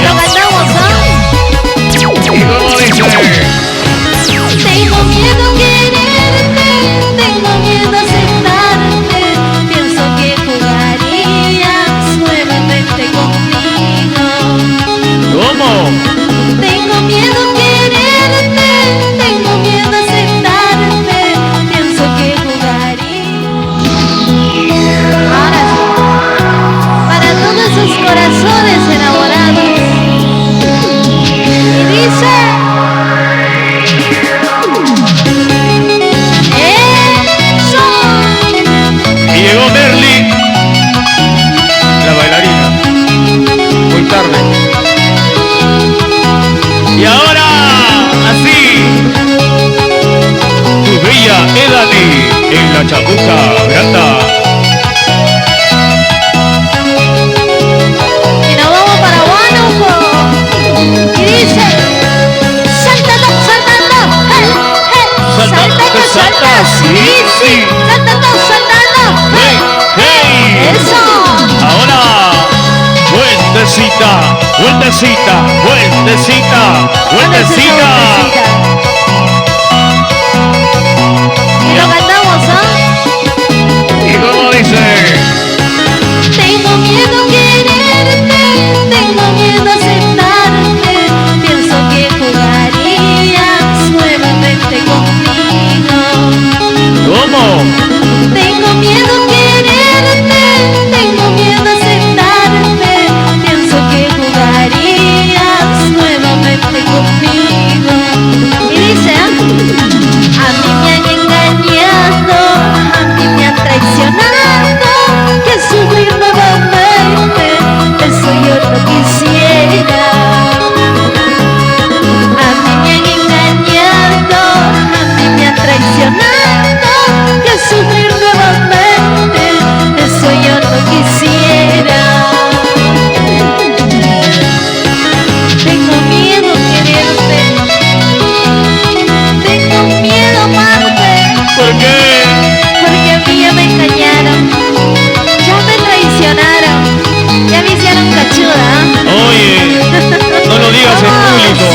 Lo cantamos, ¿ah? ¿Y cómo dice? Tengo miedo a quererte, tengo miedo a aceptarte. Pienso que jugarías nuevamente conmigo. ¿Cómo? Tengo miedo a quererte, tengo miedo a aceptarte. Pienso que jugarías. Ahora sí, para todos esos corazones enamorados. Y dice. Y llegó Merly, la bailarina, muy tarde. Y ahora, así, tu bella Edani en la chapuca grata. Y nos vamos para Huánuco. Y dice, saltando, saltando, hey, hey, saltando, saltando, sí, sí, saltando, saltando, hey, ¡Hey! eso. Ahora, vueltecita, vueltecita, vueltecita, vueltecita. Y lo cantamos, ¿ah? ¿Y cómo dice? Tengo miedo a quererte, tengo miedo a aceptarte. Pienso que jugarías nuevamente conmigo. ¿Cómo? Tengo miedo a quererte, tengo miedo a aceptarte. Pienso que jugarías nuevamente conmigo. Y dice, a mí me han engañado, a mí me han traicionado, que sufrir nuevamente, eso yo no quisiera. A mí me han engañado, a mí me han traicionado, que sufrir nuevamente, eso yo no quisiera. Tengo miedo a quererte, tengo miedo a amarte, ¿Por qué? porque a mí ya me engañaron, ya me traicionaron, ya me hicieron cachuda. Oye, no lo digas en público.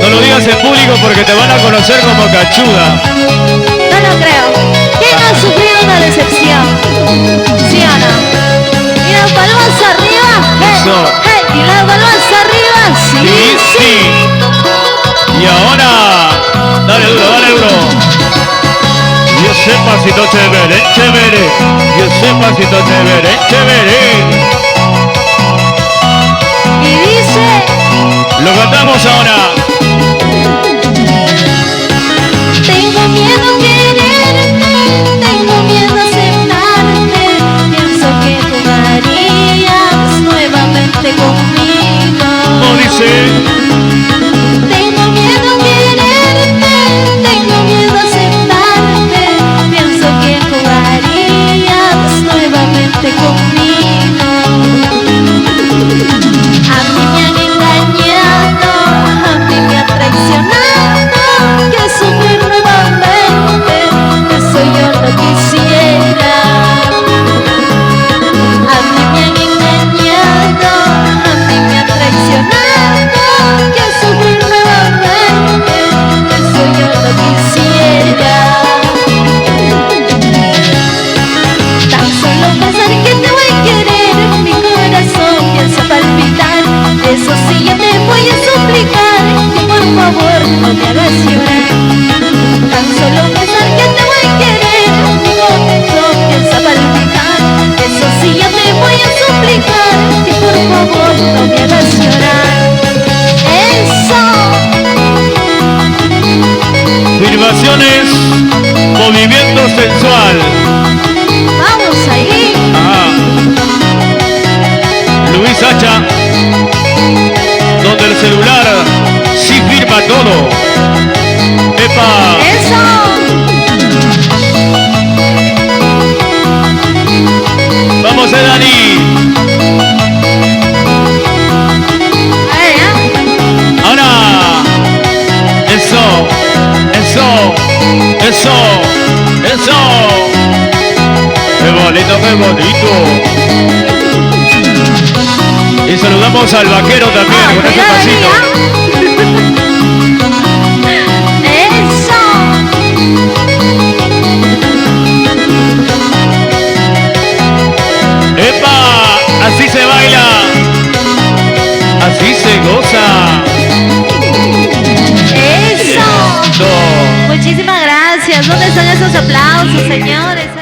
No lo digas en público porque te van a conocer como cachuda. No lo creo. ¿Quién no ha sufrido una decepción? ¿Sí o no? ¿Y las palmas arriba? Hey, Eso. hey, ¿y las palmas arriba? Sí, sí. Y ahora, dale duro. Yo sé pasito chévere, chévere. Yo sé pasito chévere, chévere. Y dice, Lo cantamos ahora. tengo miedo a quererte, tengo miedo a aceptarte. Pienso que jugarías nuevamente conmigo. ¿Cómo dice? Tengo miedo a quererte, tengo miedo a aceptarte. Pienso que jugarías nuevamente conmigo. A mí me han engañado, a mí me han traicionado, que sufrir nuevamente, eso yo no quisiera. A mí me han engañado, a mí me han traicionado, que sufrir nuevamente, eso yo no quisiera. Tan solo pensar que te voy a querer, mi corazón piensa palpitar. Eso sí, yo te voy a suplicar, que por favor no me hagas llorar. Tan solo pensar que te voy a querer, mi corazón piensa palpitar. Eso sí, yo te voy a suplicar, que por favor no me hagas llorar. Eso. Afirmaciones, movimiento sensual. Vamos ahí. Ajá. Luis Hacha, donde el celular sí firma todo. ¡Epa! Eso. Vamos a Dani. Ahora. Eso. ¡Qué bonito, qué bonito! Y saludamos al vaquero también con ese pasito. Eso. ¡Epa! Así se baila. Así se goza. Eso. Eso. Muchísimas gracias. ¿Dónde están esos aplausos, señores?